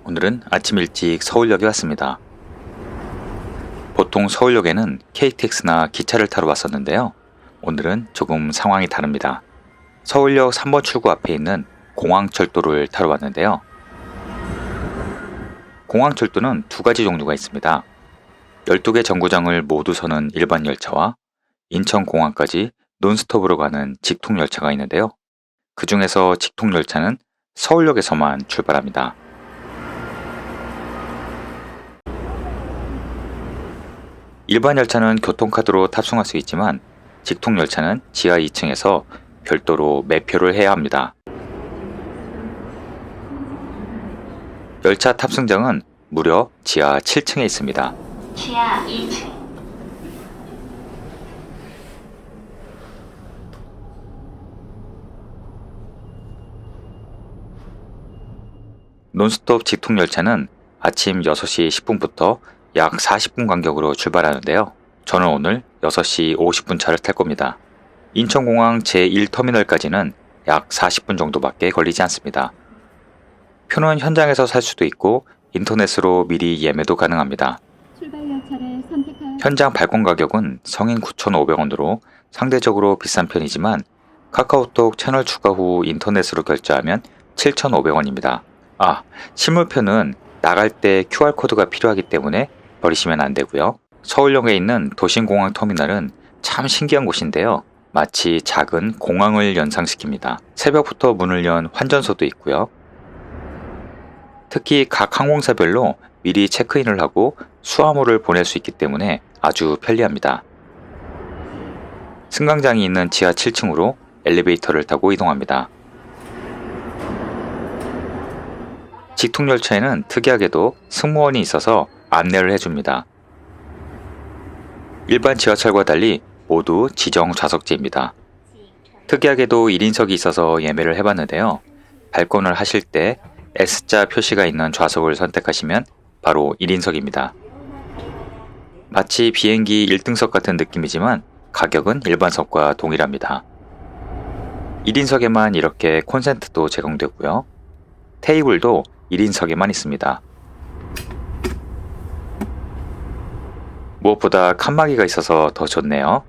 오늘은 아침 일찍 서울역에 왔습니다. 보통 서울역에는 KTX나 기차를 타러 왔었는데요. 오늘은 조금 상황이 다릅니다. 서울역 3번 출구 앞에 있는 공항철도를 타러 왔는데요. 공항철도는 두 가지 종류가 있습니다. 12개 정거장을 모두 서는 일반 열차와 인천공항까지 논스톱으로 가는 직통열차가 있는데요. 그 중에서 직통열차는 서울역에서만 출발합니다. 일반 열차는 교통카드로 탑승할 수 있지만 직통열차는 지하 2층에서 별도로 매표를 해야 합니다. 열차 탑승장은 무려 지하 7층에 있습니다. 지하 2층. 논스톱 직통열차는 아침 6시 10분부터 약 40분 간격으로 출발하는데요. 저는 오늘 6시 50분 차를 탈 겁니다. 인천공항 제1터미널까지는 약 40분 정도밖에 걸리지 않습니다. 표는 현장에서 살 수도 있고 인터넷으로 미리 예매도 가능합니다. 현장 발권 가격은 성인 9,500원으로 상대적으로 비싼 편이지만 카카오톡 채널 추가 후 인터넷으로 결제하면 7,500원입니다. 실물표는 나갈 때 QR코드가 필요하기 때문에 버리시면 안 되고요. 서울역에 있는 도심공항 터미널은 참 신기한 곳인데요. 마치 작은 공항을 연상시킵니다. 새벽부터 문을 연 환전소도 있고요. 특히 각 항공사별로 미리 체크인을 하고 수화물을 보낼 수 있기 때문에 아주 편리합니다. 승강장이 있는 지하 7층으로 엘리베이터를 타고 이동합니다. 직통열차에는 특이하게도 승무원이 있어서 안내를 해줍니다. 일반 지하철과 달리 모두 지정 좌석제입니다. 특이하게도 1인석이 있어서 예매를 해봤는데요. 발권을 하실 때 S자 표시가 있는 좌석을 선택하시면 바로 1인석입니다. 마치 비행기 1등석 같은 느낌이지만 가격은 일반석과 동일합니다. 1인석에만 이렇게 콘센트도 제공되고요. 테이블도 1인석에만 있습니다. 무엇보다 칸막이가 있어서 더 좋네요.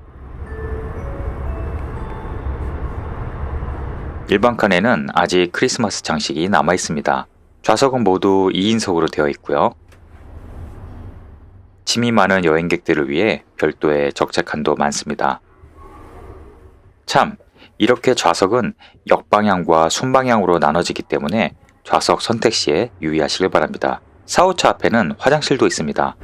일반 칸에는 아직 크리스마스 장식이 남아 있습니다. 좌석은 모두 2인석으로 되어 있고요. 짐이 많은 여행객들을 위해 별도의 적재칸도 많습니다. 참, 이렇게 좌석은 역방향과 순방향으로 나눠지기 때문에 좌석 선택 시에 유의하시길 바랍니다. 4호차 앞에는 화장실도 있습니다.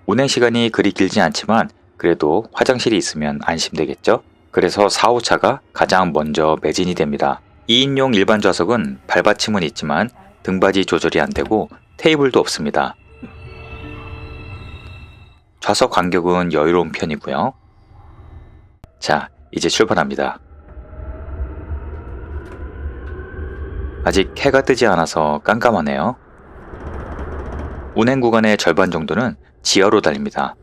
운행 시간이 그리 길지 않지만 그래도 화장실이 있으면 안심되겠죠? 그래서 4호차가 가장 먼저 매진이 됩니다. 2인용 일반 좌석은 발받침은 있지만 등받이 조절이 안되고 테이블도 없습니다. 좌석 간격은 여유로운 편이고요. 자, 이제 출발합니다. 아직 해가 뜨지 않아서 깜깜하네요. 운행 구간의 절반 정도는 지하로 달립니다.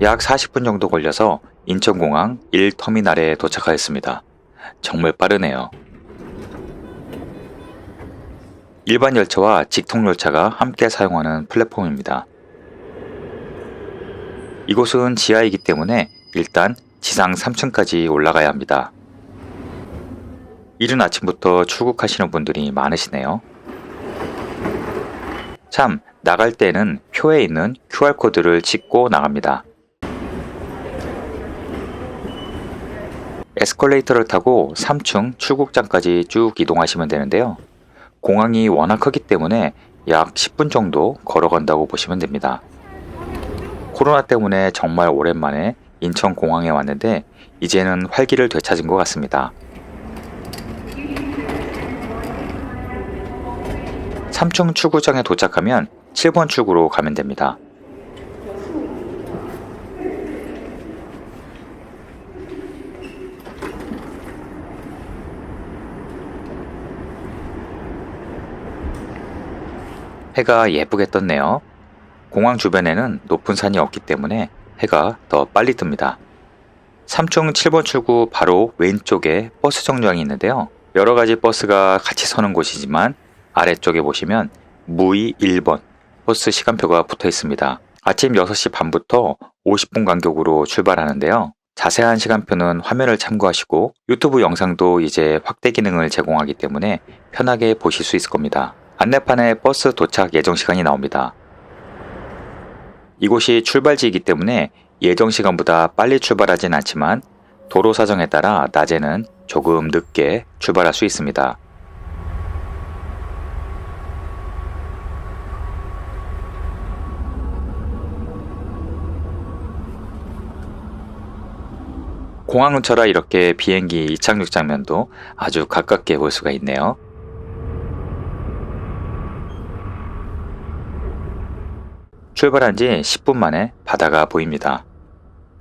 약 40분 정도 걸려서 인천공항 1터미널에 도착하였습니다. 정말 빠르네요. 일반 열차와 직통열차가 함께 사용하는 플랫폼입니다. 이곳은 지하이기 때문에 일단 지상 3층까지 올라가야 합니다. 이른 아침부터 출국하시는 분들이 많으시네요. 참, 나갈 때는 표에 있는 QR코드를 찍고 나갑니다. 에스컬레이터를 타고 3층 출국장까지 쭉 이동하시면 되는데요. 공항이 워낙 크기 때문에 약 10분 정도 걸어간다고 보시면 됩니다. 코로나 때문에 정말 오랜만에 인천공항에 왔는데 이제는 활기를 되찾은 것 같습니다. 3층 출구장에 도착하면 7번 출구로 가면 됩니다. 해가 예쁘게 떴네요. 공항 주변에는 높은 산이 없기 때문에 해가 더 빨리 뜹니다. 3층 7번 출구 바로 왼쪽에 버스 정류장이 있는데요. 여러 가지 버스가 같이 서는 곳이지만 아래쪽에 보시면 무이 1번 버스 시간표가 붙어 있습니다. 아침 6시 반부터 50분 간격으로 출발하는데요. 자세한 시간표는 화면을 참고하시고 유튜브 영상도 이제 확대 기능을 제공하기 때문에 편하게 보실 수 있을 겁니다. 안내판에 버스 도착 예정 시간이 나옵니다. 이곳이 출발지이기 때문에 예정 시간보다 빨리 출발하진 않지만 도로 사정에 따라 낮에는 조금 늦게 출발할 수 있습니다. 공항 근처라 이렇게 비행기 이착륙 장면도 아주 가깝게 볼 수가 있네요. 출발한 지 10분 만에 바다가 보입니다.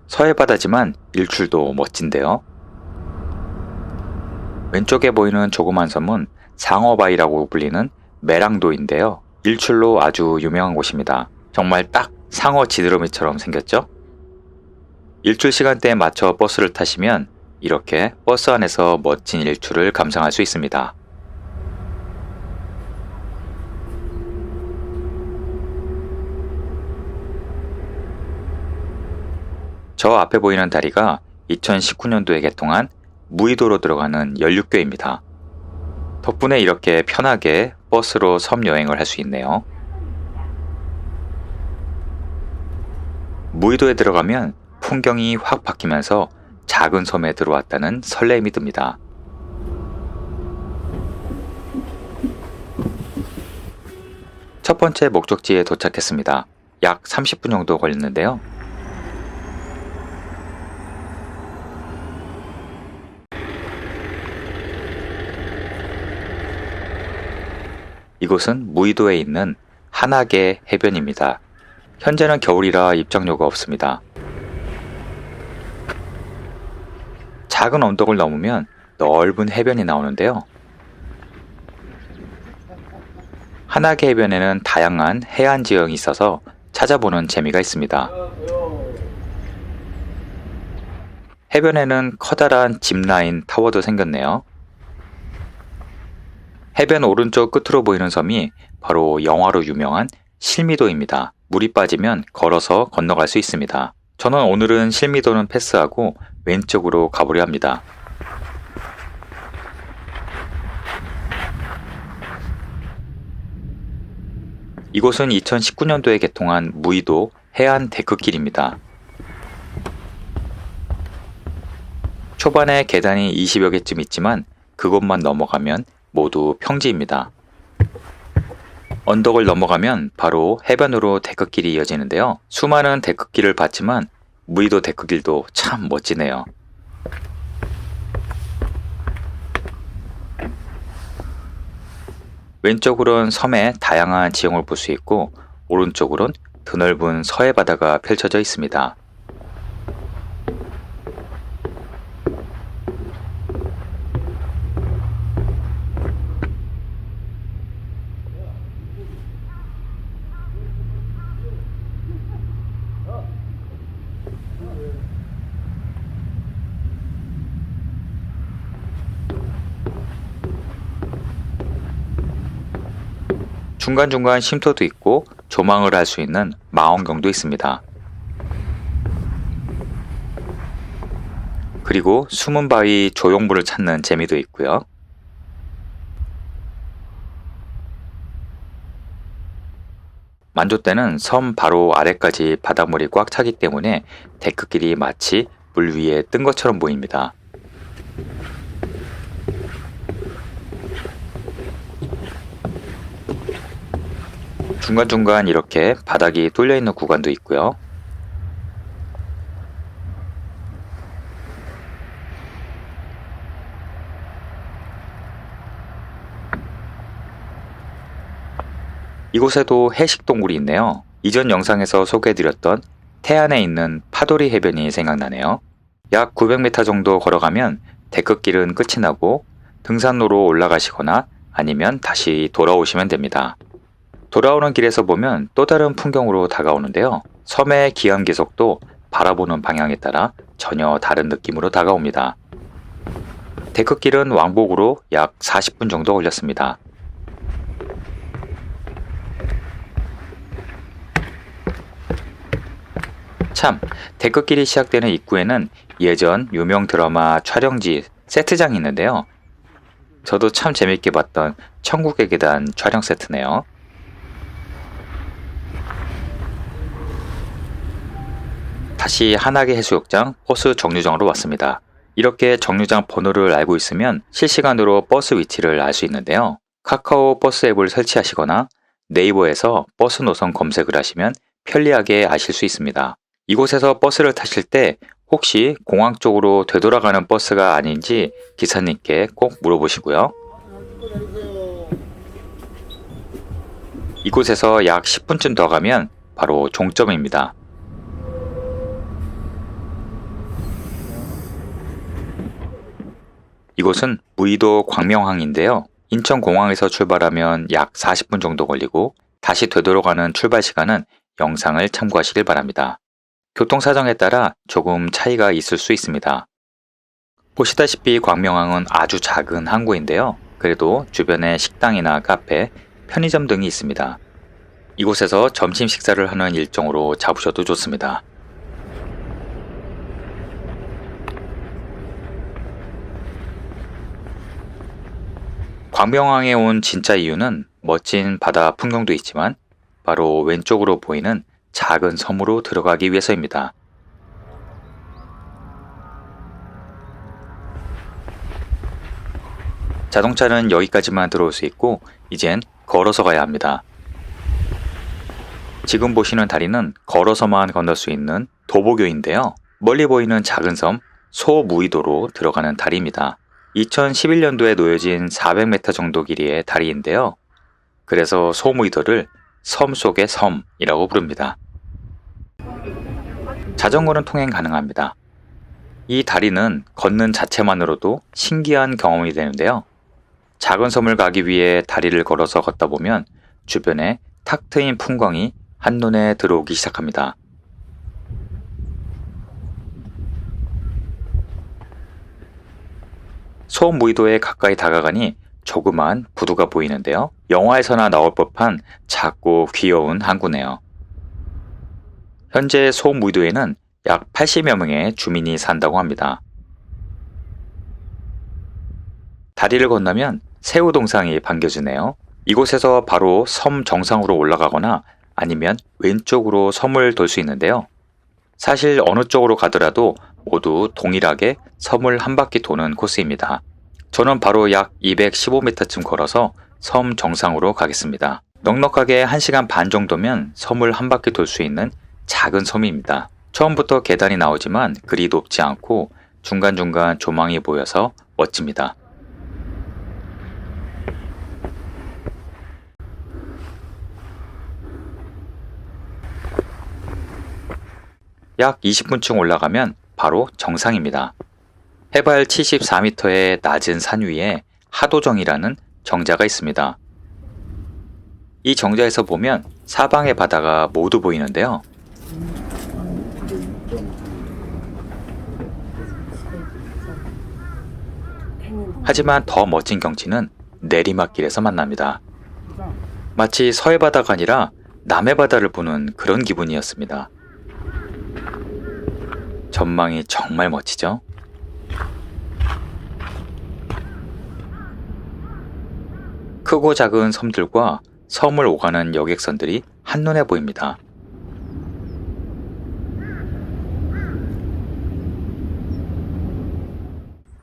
서해 바다지만 일출도 멋진데요. 왼쪽에 보이는 조그만 섬은 상어바위라고 불리는 메랑도인데요. 일출로 아주 유명한 곳입니다. 정말 딱 상어 지드러미처럼 생겼죠? 일출 시간대에 맞춰 버스를 타시면 이렇게 버스 안에서 멋진 일출을 감상할 수 있습니다. 저 앞에 보이는 다리가 2019년도에 개통한 무의도로 들어가는 연륙교입니다. 덕분에 이렇게 편하게 버스로 섬 여행을 할 수 있네요. 무의도에 들어가면 풍경이 확 바뀌면서 작은 섬에 들어왔다는 설렘이 듭니다. 첫 번째 목적지에 도착했습니다. 약 30분 정도 걸렸는데요. 이곳은 무의도에 있는 한악의 해변입니다. 현재는 겨울이라 입장료가 없습니다. 작은 언덕을 넘으면 넓은 해변이 나오는데요. 한악의 해변에는 다양한 해안 지형이 있어서 찾아보는 재미가 있습니다. 해변에는 커다란 짚라인 타워도 생겼네요. 해변 오른쪽 끝으로 보이는 섬이 바로 영화로 유명한 실미도입니다. 물이 빠지면 걸어서 건너갈 수 있습니다. 저는 오늘은 실미도는 패스하고 왼쪽으로 가보려 합니다. 이곳은 2019년도에 개통한 무의도 해안 데크길입니다. 초반에 계단이 20여 개쯤 있지만 그곳만 넘어가면 모두 평지입니다. 언덕을 넘어가면 바로 해변으로 데크길이 이어지는데요. 수많은 데크길을 봤지만 무의도 데크길도 참 멋지네요. 왼쪽으론 섬의 다양한 지형을 볼 수 있고 오른쪽으론 드넓은 서해 바다가 펼쳐져 있습니다. 중간중간 쉼터도 있고 조망을 할 수 있는 망원경도 있습니다. 그리고 숨은 바위 조형물을 찾는 재미도 있고요. 만조 때는 섬 바로 아래까지 바닷물이 꽉 차기 때문에 데크길이 마치 물 위에 뜬 것처럼 보입니다. 중간중간 이렇게 바닥이 뚫려 있는 구간도 있고요. 이곳에도 해식 동굴이 있네요. 이전 영상에서 소개해드렸던 태안에 있는 파도리 해변이 생각나네요. 약 900m 정도 걸어가면 데크길은 끝이 나고 등산로로 올라가시거나 아니면 다시 돌아오시면 됩니다. 돌아오는 길에서 보면 또 다른 풍경으로 다가오는데요. 섬의 기암괴석도 바라보는 방향에 따라 전혀 다른 느낌으로 다가옵니다. 데크길은 왕복으로 약 40분 정도 걸렸습니다. 참, 데크길이 시작되는 입구에는 예전 유명 드라마 촬영지 세트장이 있는데요. 저도 참 재밌게 봤던 천국의 계단 촬영 세트네요. 다시 한하계 해수욕장 버스 정류장으로 왔습니다. 이렇게 정류장 번호를 알고 있으면 실시간으로 버스 위치를 알 수 있는데요. 카카오 버스 앱을 설치하시거나 네이버에서 버스 노선 검색을 하시면 편리하게 아실 수 있습니다. 이곳에서 버스를 타실 때 혹시 공항 쪽으로 되돌아가는 버스가 아닌지 기사님께 꼭 물어보시고요. 이곳에서 약 10분쯤 더 가면 바로 종점입니다. 이곳은 무의도 광명항인데요. 인천공항에서 출발하면 약 40분 정도 걸리고 다시 되돌아가는 출발 시간은 영상을 참고하시길 바랍니다. 교통사정에 따라 조금 차이가 있을 수 있습니다. 보시다시피 광명항은 아주 작은 항구인데요. 그래도 주변에 식당이나 카페, 편의점 등이 있습니다. 이곳에서 점심 식사를 하는 일정으로 잡으셔도 좋습니다. 광명항에 온 진짜 이유는 멋진 바다 풍경도 있지만 바로 왼쪽으로 보이는 작은 섬으로 들어가기 위해서입니다. 자동차는 여기까지만 들어올 수 있고 이젠 걸어서 가야 합니다. 지금 보시는 다리는 걸어서만 건널 수 있는 도보교인데요. 멀리 보이는 작은 섬 소무이도로 들어가는 다리입니다. 2011년도에 놓여진 400m 정도 길이의 다리인데요. 그래서 소무이도를 섬 속의 섬이라고 부릅니다. 자전거는 통행 가능합니다. 이 다리는 걷는 자체만으로도 신기한 경험이 되는데요. 작은 섬을 가기 위해 다리를 걸어서 걷다 보면 주변에 탁 트인 풍광이 한눈에 들어오기 시작합니다. 소무이도에 가까이 다가가니 조그만 부두가 보이는데요. 영화에서나 나올 법한 작고 귀여운 항구네요. 현재 소무이도에는 약 80여 명의 주민이 산다고 합니다. 다리를 건너면 새우 동상이 반겨주네요. 이곳에서 바로 섬 정상으로 올라가거나 아니면 왼쪽으로 섬을 돌 수 있는데요. 사실 어느 쪽으로 가더라도 모두 동일하게 섬을 한 바퀴 도는 코스입니다. 저는 바로 약 215m쯤 걸어서 섬 정상으로 가겠습니다. 넉넉하게 1시간 반 정도면 섬을 한 바퀴 돌 수 있는 작은 섬입니다. 처음부터 계단이 나오지만 그리 높지 않고 중간중간 조망이 보여서 멋집니다. 약 20분쯤 올라가면 바로 정상입니다. 해발 74m의 낮은 산 위에 하도정이라는 정자가 있습니다. 이 정자에서 보면 사방의 바다가 모두 보이는데요. 하지만 더 멋진 경치는 내리막길에서 만납니다. 마치 서해 바다가 아니라 남해 바다를 보는 그런 기분이었습니다. 전망이 정말 멋지죠? 크고 작은 섬들과 섬을 오가는 여객선들이 한눈에 보입니다.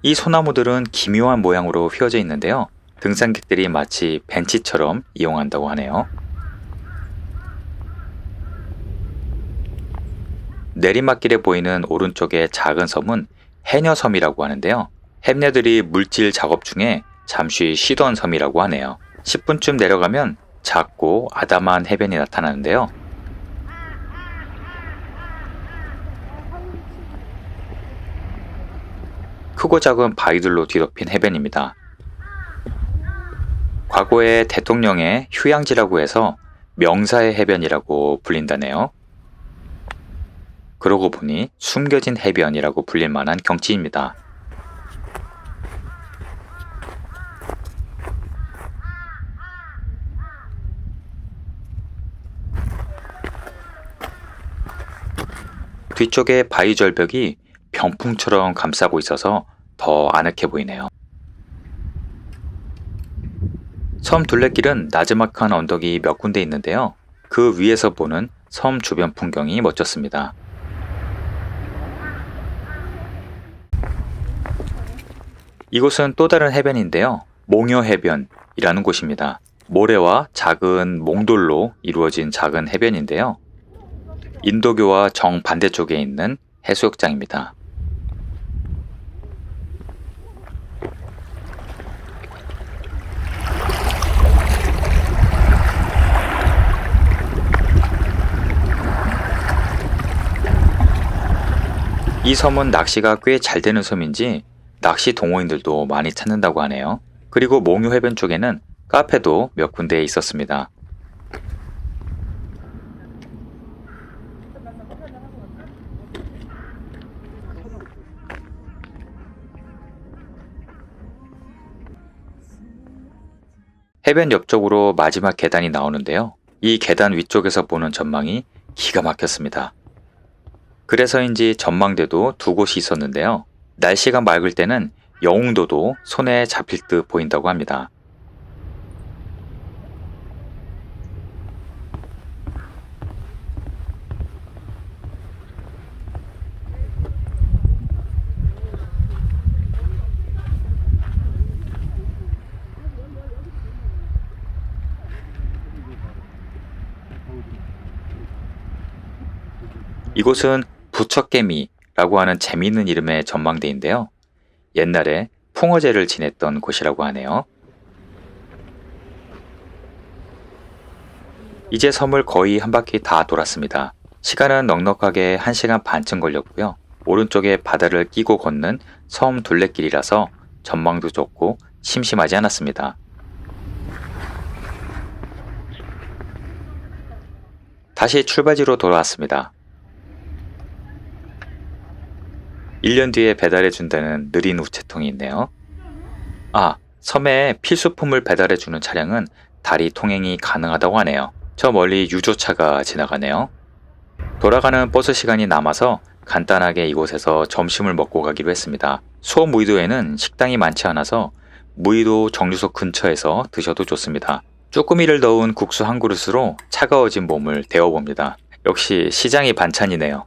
이 소나무들은 기묘한 모양으로 휘어져 있는데요. 등산객들이 마치 벤치처럼 이용한다고 하네요. 내리막길에 보이는 오른쪽의 작은 섬은 해녀섬이라고 하는데요. 해녀들이 물질 작업 중에 잠시 쉬던 섬이라고 하네요. 10분쯤 내려가면 작고 아담한 해변이 나타나는데요. 크고 작은 바위들로 뒤덮인 해변입니다. 과거에 대통령의 휴양지라고 해서 명사의 해변이라고 불린다네요. 그러고 보니 숨겨진 해변이라고 불릴 만한 경치입니다. 뒤쪽에 바위 절벽이 병풍처럼 감싸고 있어서 더 아늑해 보이네요. 섬 둘레길은 나지막한 언덕이 몇 군데 있는데요. 그 위에서 보는 섬 주변 풍경이 멋졌습니다. 이곳은 또 다른 해변인데요. 몽여해변이라는 곳입니다. 모래와 작은 몽돌로 이루어진 작은 해변인데요. 인도교와 정반대쪽에 있는 해수욕장입니다. 이 섬은 낚시가 꽤 잘 되는 섬인지 낚시 동호인들도 많이 찾는다고 하네요. 그리고 몽유해변 쪽에는 카페도 몇 군데 있었습니다. 해변 옆쪽으로 마지막 계단이 나오는데요. 이 계단 위쪽에서 보는 전망이 기가 막혔습니다. 그래서인지 전망대도 두 곳이 있었는데요. 날씨가 맑을 때는 영흥도도 손에 잡힐 듯 보인다고 합니다. 이곳은 부처개미라고 하는 재미있는 이름의 전망대인데요. 옛날에 풍어제를 지냈던 곳이라고 하네요. 이제 섬을 거의 한 바퀴 다 돌았습니다. 시간은 넉넉하게 1시간 반쯤 걸렸고요. 오른쪽에 바다를 끼고 걷는 섬 둘레길이라서 전망도 좋고 심심하지 않았습니다. 다시 출발지로 돌아왔습니다. 1년 뒤에 배달해준다는 느린 우체통이 있네요. 섬에 필수품을 배달해주는 차량은 다리 통행이 가능하다고 하네요. 저 멀리 유조차가 지나가네요. 돌아가는 버스 시간이 남아서 간단하게 이곳에서 점심을 먹고 가기로 했습니다. 수원 무의도에는 식당이 많지 않아서 무의도 정류소 근처에서 드셔도 좋습니다. 쭈꾸미를 넣은 국수 한 그릇으로 차가워진 몸을 데워봅니다. 역시 시장이 반찬이네요.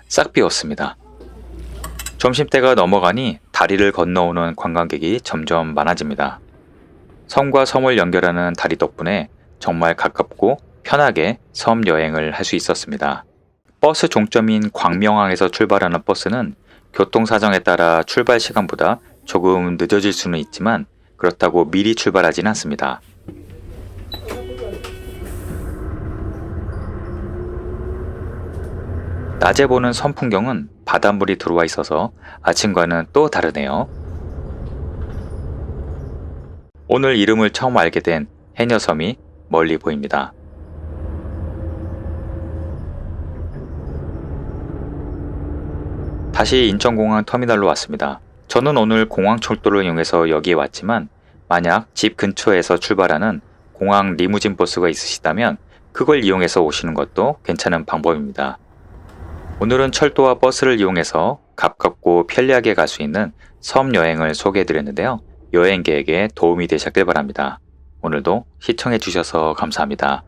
싹 비웠습니다. 점심때가 넘어가니 다리를 건너오는 관광객이 점점 많아집니다. 섬과 섬을 연결하는 다리 덕분에 정말 가깝고 편하게 섬 여행을 할 수 있었습니다. 버스 종점인 광명항에서 출발하는 버스는 교통 사정에 따라 출발 시간보다 조금 늦어질 수는 있지만 그렇다고 미리 출발하진 않습니다. 낮에 보는 섬 풍경은 바닷물이 들어와 있어서 아침과는 또 다르네요. 오늘 이름을 처음 알게 된 해녀섬이 멀리 보입니다. 다시 인천공항 터미널로 왔습니다. 저는 오늘 공항철도를 이용해서 여기에 왔지만 만약 집 근처에서 출발하는 공항 리무진 버스가 있으시다면 그걸 이용해서 오시는 것도 괜찮은 방법입니다. 오늘은 철도와 버스를 이용해서 가깝고 편리하게 갈 수 있는 섬 여행을 소개해드렸는데요. 여행 계획에 도움이 되셨길 바랍니다. 오늘도 시청해주셔서 감사합니다.